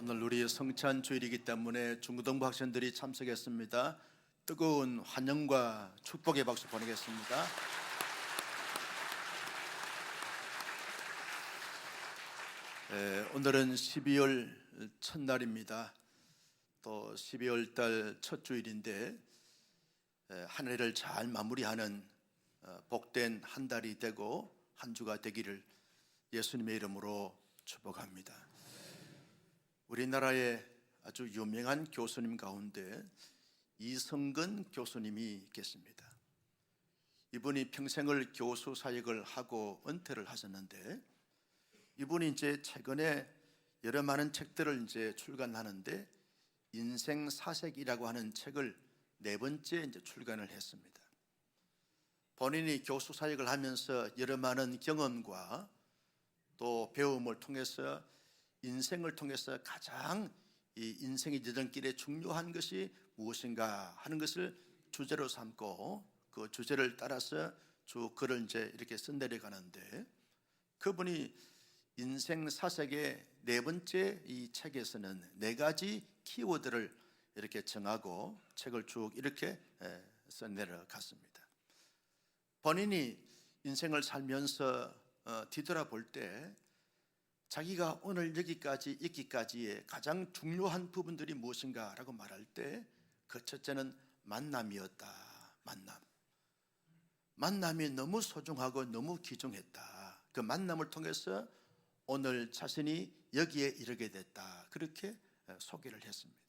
오늘 우리 성찬 주일이기 때문에 중고등부 학생들이 참석했습니다. 뜨거운 환영과 축복의 박수 보내겠습니다. 오늘은 12월 첫날입니다. 또 12월 달 첫 주일인데 한 해를 잘 마무리하는 복된 한 달이 되고 한 주가 되기를 예수님의 이름으로 축복합니다. 우리나라의 아주 유명한 교수님 가운데 이성근 교수님이 계십니다. 이분이 평생을 교수 사역을 하고 은퇴를 하셨는데, 이분이 이제 최근에 여러 많은 책들을 이제 출간하는데 인생 사색이라고 하는 책을 네 번째 이제 출간을 했습니다. 본인이 교수 사역을 하면서 여러 많은 경험과 또 배움을 통해서 인생을 통해서 가장 이 인생의 여정길에 중요한 것이 무엇인가 하는 것을 주제로 삼고 그 주제를 따라서 쭉 글을 이제 이렇게 써내려가는데, 그분이 인생 사색의 네 번째 이 책에서는 네 가지 키워드를 이렇게 정하고 책을 쭉 이렇게 써내려갔습니다. 본인이 인생을 살면서 뒤돌아볼 때 자기가 오늘 여기까지 있기까지의 가장 중요한 부분들이 무엇인가 라고 말할 때 그 첫째는 만남이었다. 만남이 너무 소중하고 너무 귀중했다. 그 만남을 통해서 오늘 자신이 여기에 이르게 됐다. 그렇게 소개를 했습니다.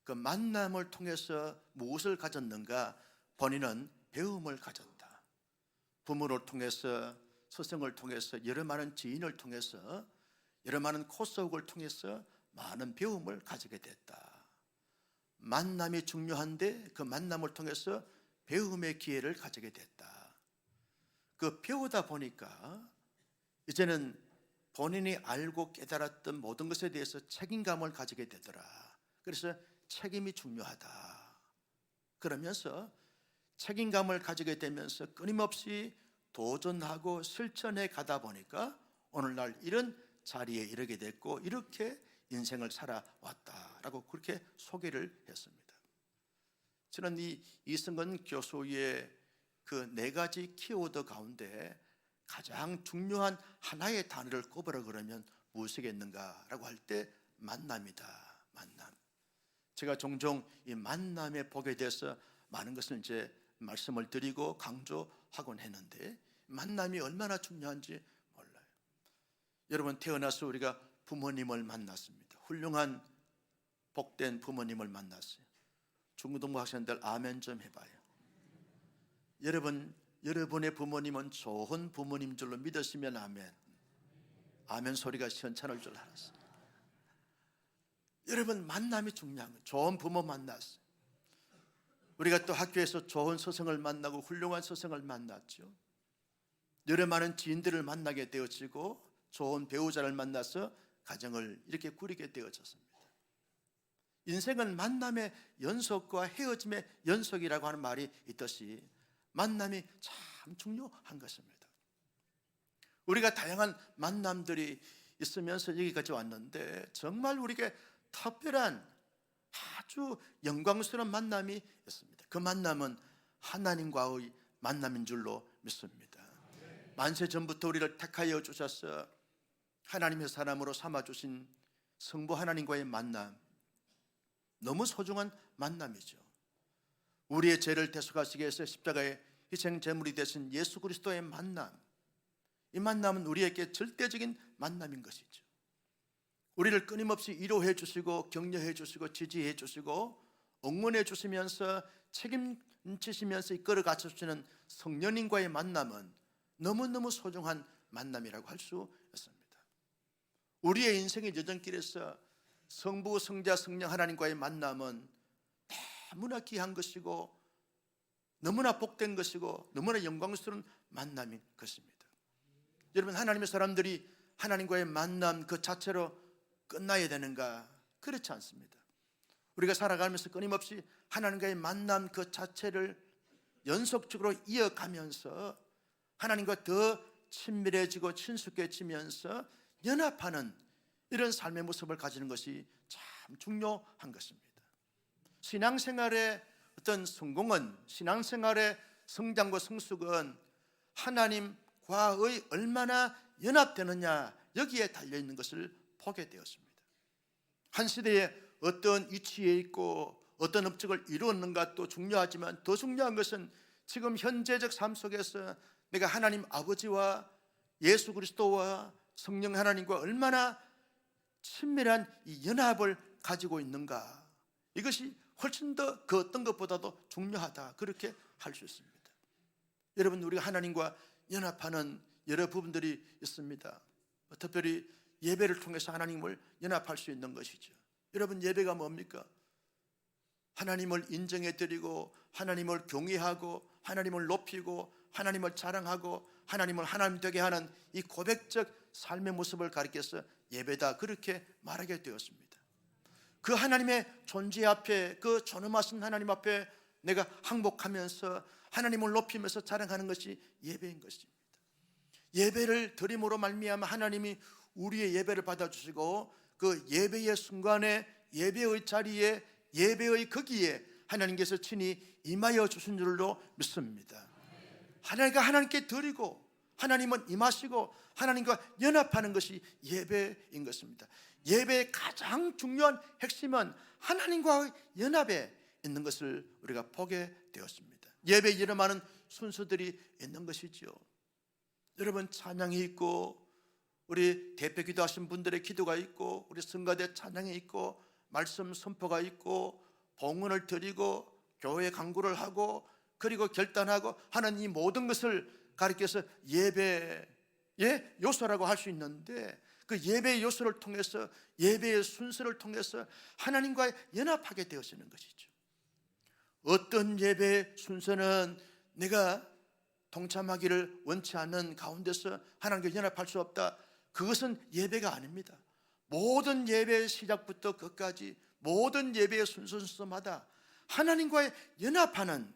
그 만남을 통해서 무엇을 가졌는가? 본인은 배움을 가졌다. 부모를 통해서, 스승을 통해서, 여러 많은 지인을 통해서, 여러 많은 코스웍을 통해서 많은 배움을 가지게 됐다. 만남이 중요한데 그 만남을 통해서 배움의 기회를 가지게 됐다. 그 배우다 보니까 이제는 본인이 알고 깨달았던 모든 것에 대해서 책임감을 가지게 되더라. 그래서 책임이 중요하다. 그러면서 책임감을 가지게 되면서 끊임없이 도전하고 실천해 가다 보니까 오늘날 이런 자리에 이르게 됐고 이렇게 인생을 살아왔다라고 그렇게 소개를 했습니다. 저는 이 이성근 교수의 그 네 가지 키워드 가운데 가장 중요한 하나의 단어를 꼽으라 그러면 무엇이겠는가라고 할 때 만남이다. 만남. 제가 종종 이 만남의 복에 대해서 많은 것을 이제 말씀을 드리고 강조하곤 했는데 만남이 얼마나 중요한지 몰라요. 여러분, 태어나서 우리가 부모님을 만났습니다. 훌륭한 복된 부모님을 만났어요. 중고등부 학생들 아멘 좀 해봐요. 여러분의 부모님은 좋은 부모님 줄로 믿으시면 아멘. 아멘 소리가 시원찮을 줄 알았어요. 여러분, 만남이 중요한 거예요. 좋은 부모 만났어요. 우리가 또 학교에서 좋은 스승을 만나고 훌륭한 스승을 만났죠. 여러 많은 지인들을 만나게 되어지고 좋은 배우자를 만나서 가정을 이렇게 꾸리게 되어졌습니다. 인생은 만남의 연속과 헤어짐의 연속이라고 하는 말이 있듯이 만남이 참 중요한 것입니다. 우리가 다양한 만남들이 있으면서 여기까지 왔는데 정말 우리에게 특별한 아주 영광스러운 만남이 있습니다. 그 만남은 하나님과의 만남인 줄로 믿습니다. 만세 전부터 우리를 택하여 주셔서 하나님의 사람으로 삼아주신 성부 하나님과의 만남, 너무 소중한 만남이죠. 우리의 죄를 대속하시기 위해서 십자가의 희생 제물이 되신 예수 그리스도의 만남, 이 만남은 우리에게 절대적인 만남인 것이죠. 우리를 끊임없이 위로해 주시고 격려해 주시고 지지해 주시고 응원해 주시면서 책임지시면서 이끌어 가주시는 성령님과의 만남은 너무너무 소중한 만남이라고 할 수 있습니다. 우리의 인생의 여정길에서 성부, 성자, 성령 하나님과의 만남은 너무나 귀한 것이고 너무나 복된 것이고 너무나 영광스러운 만남인 것입니다. 여러분, 하나님의 사람들이 하나님과의 만남 그 자체로 끝나야 되는가? 그렇지 않습니다. 우리가 살아가면서 끊임없이 하나님과의 만남 그 자체를 연속적으로 이어가면서 하나님과 더 친밀해지고 친숙해지면서 연합하는 이런 삶의 모습을 가지는 것이 참 중요한 것입니다. 신앙생활의 어떤 성공은, 신앙생활의 성장과 성숙은 하나님과의 얼마나 연합되느냐, 여기에 달려있는 것을 보게 되었습니다. 한 시대에 어떤 위치에 있고 어떤 업적을 이루었는가 도 중요하지만, 더 중요한 것은 지금 현재적 삶 속에서 내가 하나님 아버지와 예수 그리스도와 성령 하나님과 얼마나 친밀한 이 연합을 가지고 있는가, 이것이 훨씬 더 그 어떤 것보다도 중요하다, 그렇게 할 수 있습니다. 여러분, 우리가 하나님과 연합하는 여러 부분들이 있습니다. 특별히 예배를 통해서 하나님을 연합할 수 있는 것이죠. 여러분, 예배가 뭡니까? 하나님을 인정해 드리고 하나님을 경외하고 하나님을 높이고 하나님을 자랑하고 하나님을 하나님 되게 하는 이 고백적 삶의 모습을 가리켜서 예배다, 그렇게 말하게 되었습니다. 그 하나님의 존재 앞에, 그 존엄하신 하나님 앞에 내가 항복하면서 하나님을 높이면서 자랑하는 것이 예배인 것입니다. 예배를 드림으로 말미암아 하나님이 우리의 예배를 받아주시고, 그 예배의 순간에, 예배의 자리에, 예배의 거기에 하나님께서 친히 임하여 주신 줄로 믿습니다. 하나님께 드리고 하나님은 임하시고 하나님과 연합하는 것이 예배인 것입니다. 예배의 가장 중요한 핵심은 하나님과의 연합에 있는 것을 우리가 보게 되었습니다. 예배에 일어나는 순서들이 있는 것이죠. 여러분, 찬양이 있고, 우리 대표 기도하신 분들의 기도가 있고, 우리 성가대 찬양이 있고, 말씀 선포가 있고, 봉헌을 드리고 교회 강구를 하고 그리고 결단하고 하는 이 모든 것을 가리켜서 예배의 요소라고 할 수 있는데, 그 예배의 요소를 통해서, 예배의 순서를 통해서 하나님과 연합하게 되어지는 것이죠. 어떤 예배의 순서는 내가 동참하기를 원치 않는 가운데서 하나님과 연합할 수 없다, 그것은 예배가 아닙니다. 모든 예배의 시작부터 끝까지 모든 예배의 순서마다 하나님과의 연합하는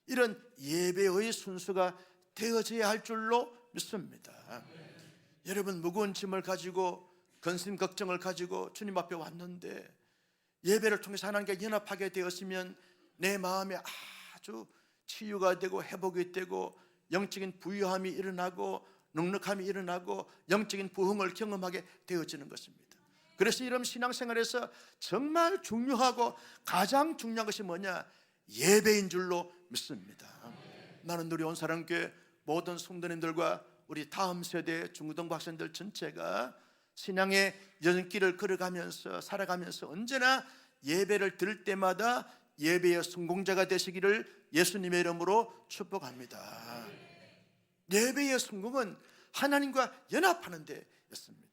이런 예배의 순서가 되어져야 할 줄로 믿습니다. 여러분, 무거운 짐을 가지고 근심 걱정을 가지고 주님 앞에 왔는데 예배를 통해서 하나님과 연합하게 되었으면 내 마음에 아주 치유가 되고 회복이 되고 영적인 부유함이 일어나고 넉넉함이 일어나고 영적인 부흥을 경험하게 되어지는 것입니다. 그래서 이런 신앙생활에서 정말 중요하고 가장 중요한 것이 뭐냐? 예배인 줄로 믿습니다. 나는 우리 온사랑교회 모든 성도님들과 우리 다음 세대 중고등부 학생들 전체가 신앙의 연길을 걸어가면서 살아가면서 언제나 예배를 드릴 때마다 예배의 성공자가 되시기를 예수님의 이름으로 축복합니다. 예배의 성공은 하나님과 연합하는 데 있습니다.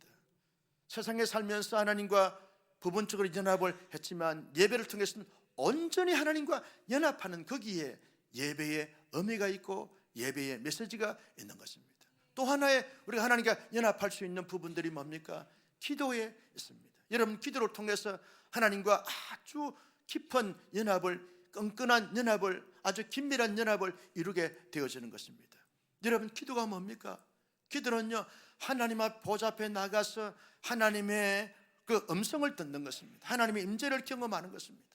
세상에 살면서 하나님과 부분적으로 연합을 했지만 예배를 통해서는 온전히 하나님과 연합하는 거기에 예배의 의미가 있고 예배의 메시지가 있는 것입니다. 또 하나의 우리가 하나님과 연합할 수 있는 부분들이 뭡니까? 기도에 있습니다. 여러분, 기도를 통해서 하나님과 아주 깊은 연합을, 끈끈한 연합을, 아주 긴밀한 연합을 이루게 되어지는 것입니다. 여러분, 기도가 뭡니까? 기도는요, 하나님 앞 보좌 앞에 나가서 하나님의 그 음성을 듣는 것입니다. 하나님의 임재를 경험하는 것입니다.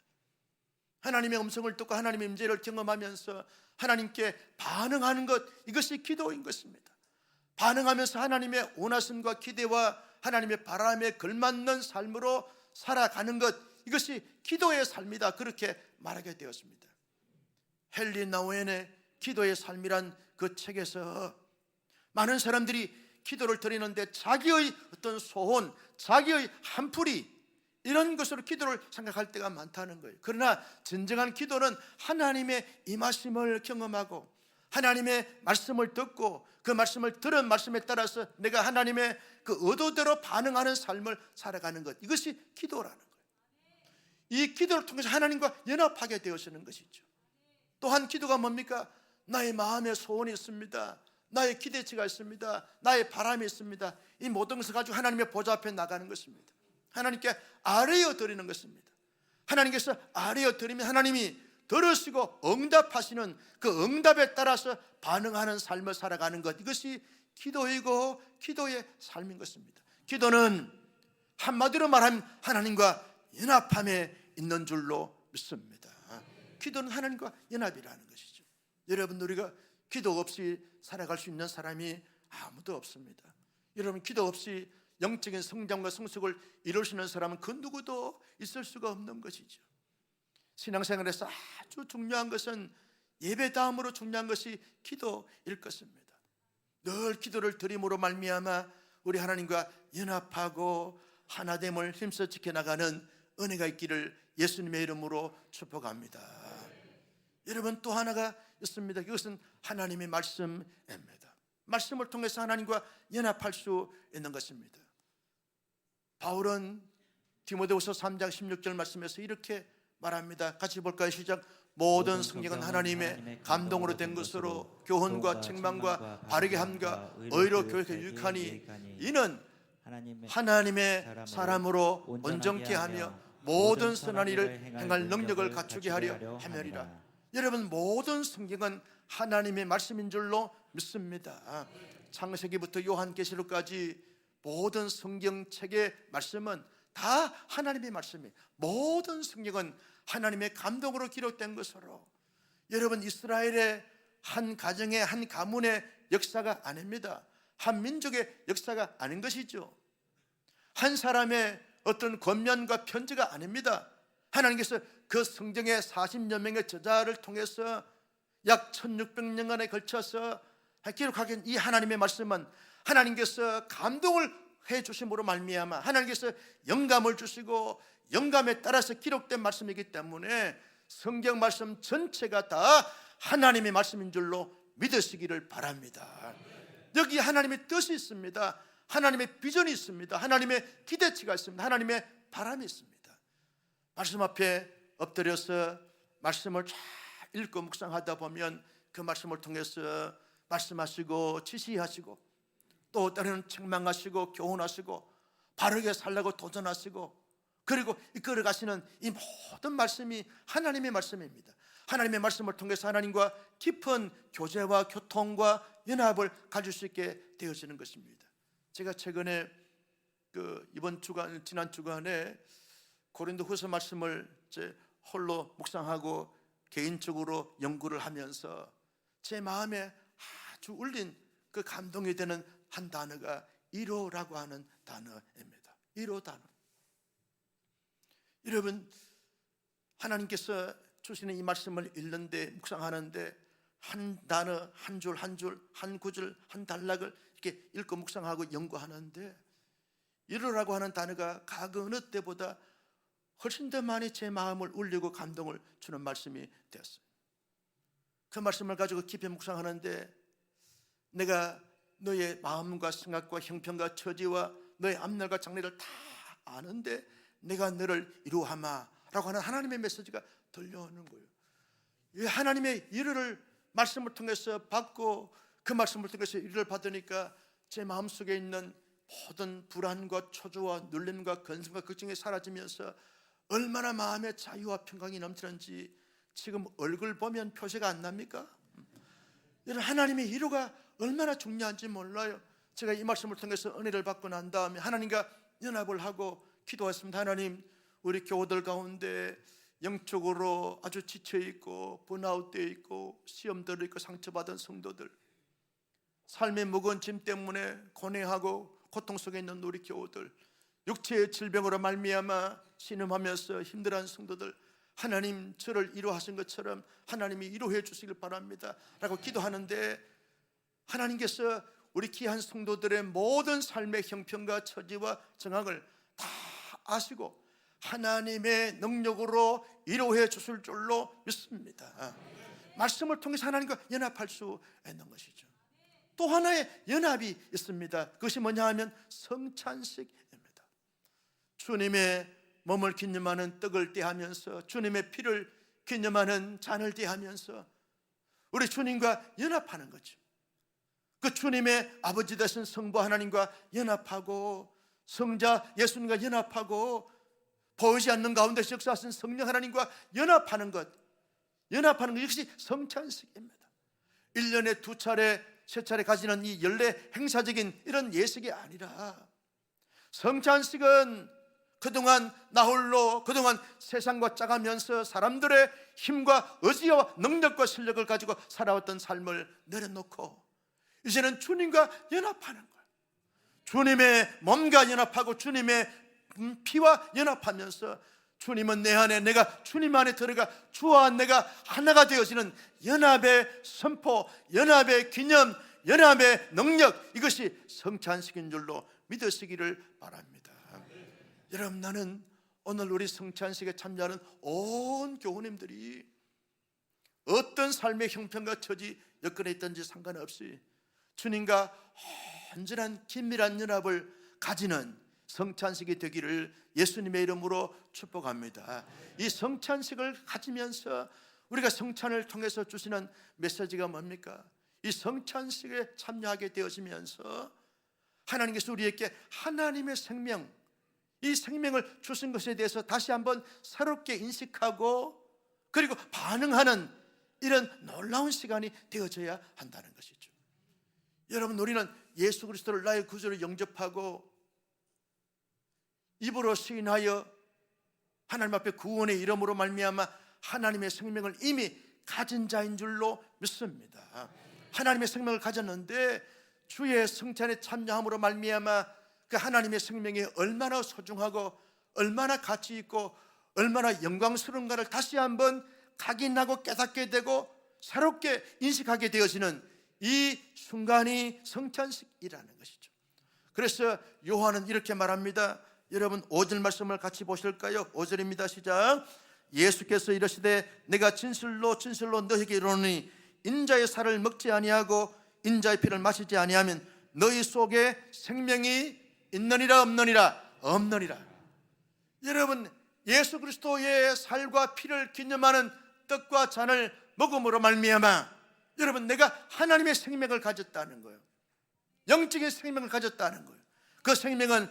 하나님의 음성을 듣고 하나님의 임재를 경험하면서 하나님께 반응하는 것, 이것이 기도인 것입니다. 반응하면서 하나님의 원하심과 기대와 하나님의 바람에 걸맞는 삶으로 살아가는 것, 이것이 기도의 삶이다, 그렇게 말하게 되었습니다. 헨리 나우엔의 기도의 삶이란 그 책에서 많은 사람들이 기도를 드리는데 자기의 어떤 소원, 자기의 한풀이, 이런 것으로 기도를 생각할 때가 많다는 거예요. 그러나 진정한 기도는 하나님의 임하심을 경험하고 하나님의 말씀을 듣고 그 말씀을 들은 말씀에 따라서 내가 하나님의 그 의도대로 반응하는 삶을 살아가는 것, 이것이 기도라는 거예요. 이 기도를 통해서 하나님과 연합하게 되어지는 것이죠. 또한 기도가 뭡니까? 나의 마음에 소원이 있습니다. 나의 기대치가 있습니다. 나의 바람이 있습니다. 이 모든 것을 가지고 하나님의 보좌 앞에 나가는 것입니다. 하나님께 아뢰어 드리는 것입니다. 하나님께서 아뢰어 드리면 하나님이 들으시고 응답하시는 그 응답에 따라서 반응하는 삶을 살아가는 것, 이것이 기도이고 기도의 삶인 것입니다. 기도는 한마디로 말하면 하나님과 연합함에 있는 줄로 믿습니다. 기도는 하나님과 연합이라는 것이죠. 여러분, 우리가 기도 없이 살아갈 수 있는 사람이 아무도 없습니다. 여러분, 기도 없이 영적인 성장과 성숙을 이룰 수 있는 사람은 그 누구도 있을 수가 없는 것이죠. 신앙생활에서 아주 중요한 것은 예배 다음으로 중요한 것이 기도일 것입니다. 늘 기도를 드림으로 말미암아 우리 하나님과 연합하고 하나됨을 힘써 지켜나가는 은혜가 있기를 예수님의 이름으로 축복합니다. 여러분, 또 하나가 있습니다. 그것은 하나님의 말씀입니다. 말씀을 통해서 하나님과 연합할 수 있는 것입니다. 바울은 디모데후서 3장 16절 말씀에서 이렇게 말합니다. 같이 볼까요? 시작. 모든 성경은 하나님의 감동으로 된 것으로 교훈과 책망과 바르게 함과 의로 교육에 유익하니 이는 하나님의 사람으로 온전케 하며 모든 선한 일을 행할 능력을 갖추게 하려 함이라. 여러분, 모든 성경은 하나님의 말씀인 줄로 믿습니다. 창세기부터 요한계시록까지 모든 성경책의 말씀은 다 하나님의 말씀이에요. 모든 성경은 하나님의 감동으로 기록된 것으로, 여러분, 이스라엘의 한 가정의 한 가문의 역사가 아닙니다. 한 민족의 역사가 아닌 것이죠. 한 사람의 어떤 권면과 편지가 아닙니다. 하나님께서 그 성경의 40여 명의 저자를 통해서 약 1600년간에 걸쳐서 기록하긴 이 하나님의 말씀은 하나님께서 감동을 해 주심으로 말미암아 하나님께서 영감을 주시고 영감에 따라서 기록된 말씀이기 때문에 성경 말씀 전체가 다 하나님의 말씀인 줄로 믿으시기를 바랍니다. 여기 하나님의 뜻이 있습니다. 하나님의 비전이 있습니다. 하나님의 기대치가 있습니다. 하나님의 바람이 있습니다. 말씀 앞에 엎드려서 말씀을 잘 읽고 묵상하다 보면 그 말씀을 통해서 말씀하시고 지시하시고 또 때로는 책망하시고 교훈하시고 바르게 살라고 도전하시고 그리고 이끌어 가시는 이 모든 말씀이 하나님의 말씀입니다. 하나님의 말씀을 통해서 하나님과 깊은 교제와 교통과 연합을 가질 수 있게 되어지는 것입니다. 제가 최근에 지난 주간에 고린도후서 말씀을 홀로 묵상하고 개인적으로 연구를 하면서 제 마음에 아주 울린 그 감동이 되는 한 단어가 이로라고 하는 단어입니다. 이로 단어. 여러분, 하나님께서 주시는 이 말씀을 읽는데 묵상하는데 한 단어, 한 줄, 한 줄, 한 구절, 한 단락을 이렇게 읽고 묵상하고 연구하는데 이로라고 하는 단어가 각 어느 때보다 훨씬 더 많이 제 마음을 울리고 감동을 주는 말씀이 되었어요. 그 말씀을 가지고 깊이 묵상하는데 내가 너의 마음과 생각과 형편과 처지와 너의 앞날과 장래를 다 아는데 내가 너를 이루하마 라고 하는 하나님의 메시지가 들려오는 거예요. 이 하나님의 이루를 말씀을 통해서 받고 그 말씀을 통해서 이루를 받으니까 제 마음속에 있는 모든 불안과 초조와 눌림과 근심과 걱정이 사라지면서 얼마나 마음의 자유와 평강이 넘치는지 지금 얼굴 보면 표시가 안 납니까? 여러분, 하나님의 이루가 얼마나 중요한지 몰라요. 제가 이 말씀을 통해서 은혜를 받고 난 다음에 하나님과 연합을 하고 기도했습니다. 하나님, 우리 교우들 가운데 영적으로 아주 지쳐있고 번아웃되어 있고 시험들어 있고 상처받은 성도들, 삶의 무거운 짐 때문에 고뇌하고 고통 속에 있는 우리 교우들, 육체의 질병으로 말미암아 신음하면서 힘들어하는 성도들, 하나님 저를 위로하신 것처럼 하나님이 위로해 주시길 바랍니다 라고 기도하는데 하나님께서 우리 귀한 성도들의 모든 삶의 형편과 처지와 정황을 다 아시고 하나님의 능력으로 위로해 주실 줄로 믿습니다. 말씀을 통해서 하나님과 연합할 수 있는 것이죠. 또 하나의 연합이 있습니다. 그것이 뭐냐 하면 성찬식입니다. 주님의 몸을 기념하는 떡을 떼하면서 주님의 피를 기념하는 잔을 떼하면서 우리 주님과 연합하는 거죠. 그 주님의 아버지 되신 성부 하나님과 연합하고 성자 예수님과 연합하고 보이지 않는 가운데서 역사하신 성령 하나님과 연합하는 것 역시 성찬식입니다. 1년에 2차례 3차례 가지는 이 연례 행사적인 이런 예식이 아니라 성찬식은 그동안 나 홀로 그동안 세상과 짜가면서 사람들의 힘과 의지와 능력과 실력을 가지고 살아왔던 삶을 내려놓고 이제는 주님과 연합하는 거예요. 주님의 몸과 연합하고 주님의 피와 연합하면서 주님은 내 안에, 내가 주님 안에 들어가 주와 내가 하나가 되어지는 연합의 선포, 연합의 기념, 연합의 능력, 이것이 성찬식인 줄로 믿으시기를 바랍니다. 여러분, 나는 오늘 우리 성찬식에 참여하는 온 교우님들이 어떤 삶의 형편과 처지 여건에 있든지 상관없이 주님과 온전한 긴밀한 연합을 가지는 성찬식이 되기를 예수님의 이름으로 축복합니다. 이 성찬식을 가지면서 우리가 성찬을 통해서 주시는 메시지가 뭡니까? 이 성찬식에 참여하게 되어지면서 하나님께서 우리에게 하나님의 생명, 이 생명을 주신 것에 대해서 다시 한번 새롭게 인식하고 그리고 반응하는 이런 놀라운 시간이 되어져야 한다는 것이죠. 여러분, 우리는 예수 그리스도를 나의 구주로 영접하고 입으로 시인하여 하나님 앞에 구원의 이름으로 말미암아 하나님의 생명을 이미 가진 자인 줄로 믿습니다. 하나님의 생명을 가졌는데 주의 성찬에 참여함으로 말미암아 그 하나님의 생명이 얼마나 소중하고 얼마나 가치 있고 얼마나 영광스러운가를 다시 한번 각인하고 깨닫게 되고 새롭게 인식하게 되어지는 이 순간이 성찬식이라는 것이죠. 그래서 요한은 이렇게 말합니다. 여러분 5절 말씀을 같이 보실까요? 5절입니다. 시작. 예수께서 이르시되 내가 진실로 진실로 너희에게 이르노니 인자의 살을 먹지 아니하고 인자의 피를 마시지 아니하면 너희 속에 생명이 있느니라 없느니라. 여러분, 예수 그리스도의 살과 피를 기념하는 떡과 잔을 먹음으로 말미암아 여러분 내가 하나님의 생명을 가졌다는 거예요. 영적인 생명을 가졌다는 거예요. 그 생명은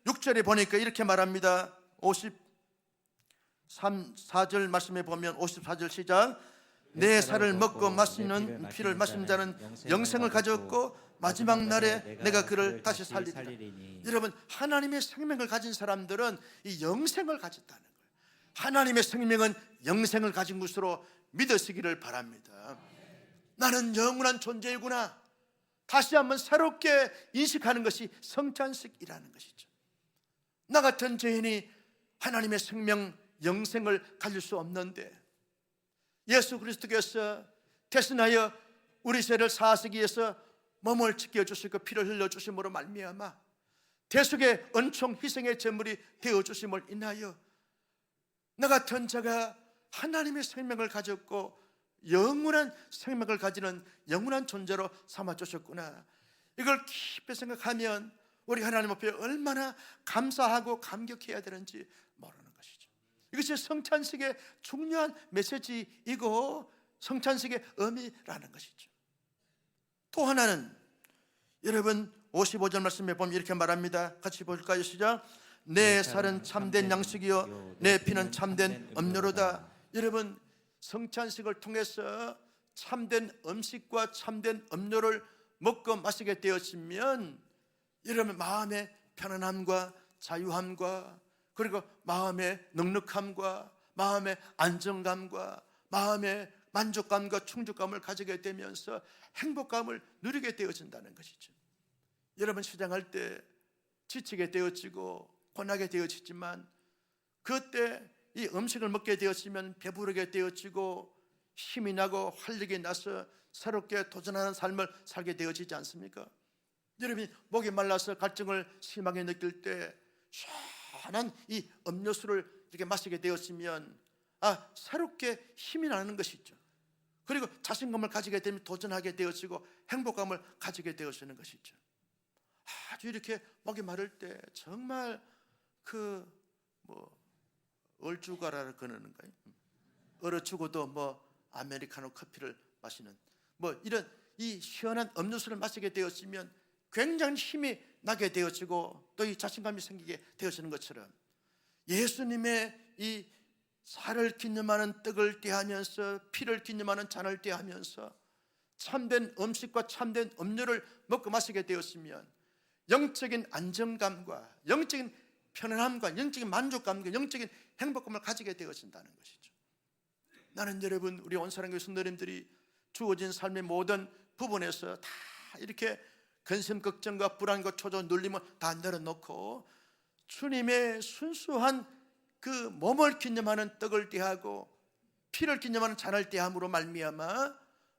6절에 보니까 이렇게 말합니다. 54절 말씀에 보면 54절 시작. 내 살을 먹고 마시는 피를 마시는 자는 영생을 가졌고 마지막 날에 내가 그를 다시 살리리라. 여러분, 하나님의 생명을 가진 사람들은 이 영생을 가졌다는 거예요. 하나님의 생명은 영생을 가진 것으로 믿으시기를 바랍니다. 나는 영원한 존재이구나, 다시 한번 새롭게 인식하는 것이 성찬식이라는 것이죠. 나 같은 죄인이 하나님의 생명, 영생을 가질 수 없는데 예수 그리스도께서 대신하여 우리 죄를 사하시기 위해서 몸을 지켜주시고 피를 흘려주심으로 말미암아 대속의 은총 희생의 제물이 되어주심을 인하여 나 같은 자가 하나님의 생명을 가졌고 영원한 생명을 가지는 영원한 존재로 삼아주셨구나. 이걸 깊이 생각하면 우리 하나님 앞에 얼마나 감사하고 감격해야 되는지 모르는 것이죠. 이것이 성찬식의 중요한 메시지이고 성찬식의 의미라는 것이죠. 또 하나는 여러분 55절 말씀에 보면 이렇게 말합니다. 같이 볼까요? 시작. 내 살은 참된 양식이요 내 피는 참된 음료로다. 여러분, 성찬식을 통해서 참된 음식과 참된 음료를 먹고 마시게 되었으면 여러분 마음의 편안함과 자유함과 그리고 마음의 넉넉함과 마음의 안정감과 마음의 만족감과 충족감을 가지게 되면서 행복감을 누리게 되어진다는 것이죠. 여러분, 시장할 때 지치게 되어지고 고나게 되어지지만 그때 이 음식을 먹게 되었으면 배부르게 되어지고 힘이 나고 활력이 나서 새롭게 도전하는 삶을 살게 되어지지 않습니까? 여러분이 목이 말라서 갈증을 심하게 느낄 때 시원한 이 음료수를 이렇게 마시게 되었으면 새롭게 힘이 나는 것이죠. 그리고 자신감을 가지게 되면 도전하게 되어지고 행복감을 가지게 되어지는 것이죠. 아주 이렇게 목이 마를 때 정말 얼죽아라 그러는가요? 얼어 죽어도 아메리카노 커피를 마시는 이런 이 시원한 음료수를 마시게 되었으면 굉장히 힘이 나게 되어지고 또 이 자신감이 생기게 되어지는 것처럼 예수님의 이 살을 기념하는 떡을 떼하면서 피를 기념하는 잔을 떼하면서 참된 음식과 참된 음료를 먹고 마시게 되었으면 영적인 안정감과 영적인 편안함과 영적인 만족감과 영적인 행복감을 가지게 되어진다는 것이죠. 나는 여러분, 우리 온사랑교회 성도님들이 주어진 삶의 모든 부분에서 다 이렇게 근심 걱정과 불안과 초조 눌림을 다 내려놓고 주님의 순수한 그 몸을 기념하는 떡을 대하고 피를 기념하는 잔을 대함으로 말미암아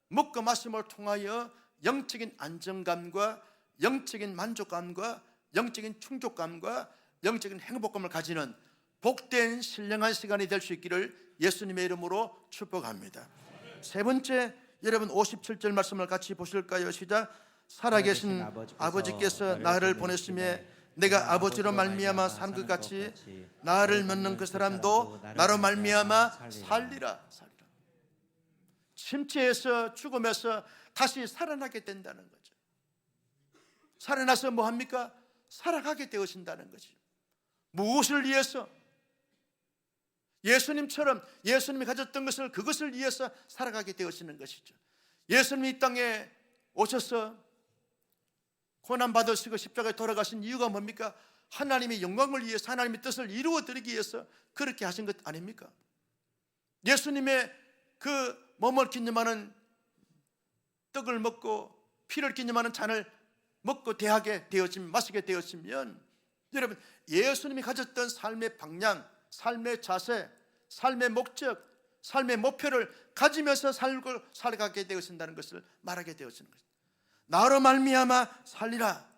먹고 마심을 통하여 영적인 안정감과 영적인 만족감과 영적인 충족감과 영적인 행복감을 가지는 복된 신령한 시간이 될 수 있기를 예수님의 이름으로 축복합니다. 세 번째, 여러분 57절 말씀을 같이 보실까요? 시작. 살아계신 아버지께서 나를 보내심에 내가 아버지로 말미암아 산 것 같이 나를 믿는 그 사람도 나로 말미암아 살리라. 침체에서 죽음에서 다시 살아나게 된다는 거죠. 살아나서 뭐 합니까? 살아가게 되어진다는 거죠. 무엇을 위해서? 예수님처럼 예수님이 가졌던 것을, 그것을 위해서 살아가게 되어지는 것이죠. 예수님이 이 땅에 오셔서 고난받으시고 십자가에 돌아가신 이유가 뭡니까? 하나님의 영광을 위해서, 하나님의 뜻을 이루어드리기 위해서 그렇게 하신 것 아닙니까? 예수님의 그 몸을 기념하는 떡을 먹고 피를 기념하는 잔을 먹고 대하게 되어지면, 마시게 되어지면 여러분, 예수님이 가졌던 삶의 방향, 삶의 자세, 삶의 목적, 삶의 목표를 가지면서 살아가게 되어진다는 것을 말하게 되어지는 것입니다. 나로 말미암아 살리라.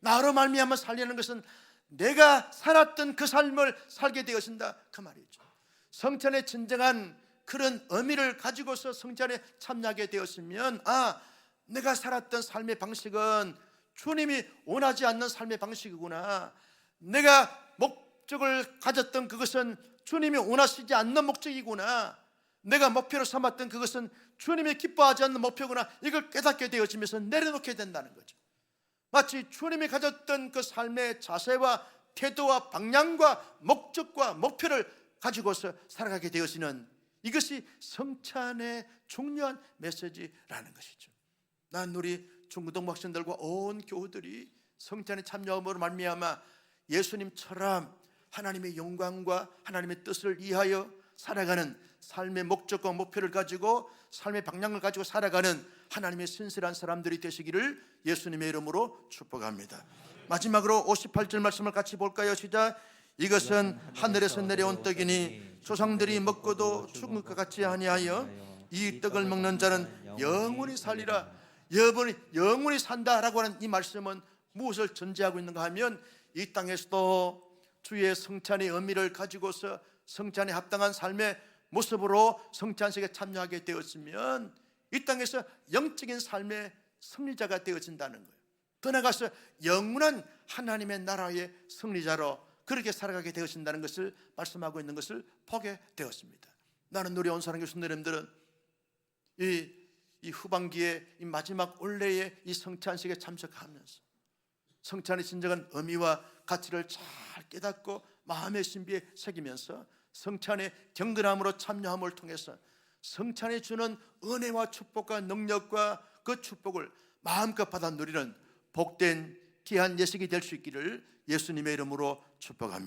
나로 말미암아 살리는 것은 내가 살았던 그 삶을 살게 되어진다, 그 말이죠. 성찬의 진정한 그런 의미를 가지고서 성찬에 참여하게 되었으면, 내가 살았던 삶의 방식은 주님이 원하지 않는 삶의 방식이구나. 내가 목적을 가졌던 그것은 주님이 원하시지 않는 목적이구나. 내가 목표로 삼았던 그것은 주님이 기뻐하지 않는 목표구나. 이걸 깨닫게 되어지면서 내려놓게 된다는 거죠. 마치 주님이 가졌던 그 삶의 자세와 태도와 방향과 목적과 목표를 가지고서 살아가게 되어지는, 이것이 성찬의 중요한 메시지라는 것이죠. 난 우리 중고등 학생들과 온 교우들이 성찬에 참여함으로 말미암아 예수님처럼 하나님의 영광과 하나님의 뜻을 이하여 살아가는 삶의 목적과 목표를 가지고 삶의 방향을 가지고 살아가는 하나님의 신실한 사람들이 되시기를 예수님의 이름으로 축복합니다. 마지막으로 58절 말씀을 같이 볼까요? 시작. 이것은 하늘에서 내려온 떡이니 조상들이 먹고도 죽은 것 같지 아니하여 이 떡을 먹는 자는 영원히 살리라. 영원히 산다라고 하는 이 말씀은 무엇을 전제하고 있는가 하면, 이 땅에서도 주의 성찬의 의미를 가지고서 성찬에 합당한 삶의 모습으로 성찬식에 참여하게 되었으면 이 땅에서 영적인 삶의 승리자가 되어진다는 거예요. 더 나아가서 영원한 하나님의 나라의 승리자로 그렇게 살아가게 되어진다는 것을 말씀하고 있는 것을 보게 되었습니다. 나는 우리 온사랑교회 성도님들은 이 후반기에 이 마지막 올해의 이 성찬식에 참석하면서 성찬의 진정한 의미와 가치를 잘 깨닫고 마음의 신비에 새기면서 성찬의 경건함으로 참여함을 통해서 성찬이 주는 은혜와 축복과 능력과 그 축복을 마음껏 받아 누리는 복된 귀한 예식이 될 수 있기를 예수님의 이름으로 축복합니다.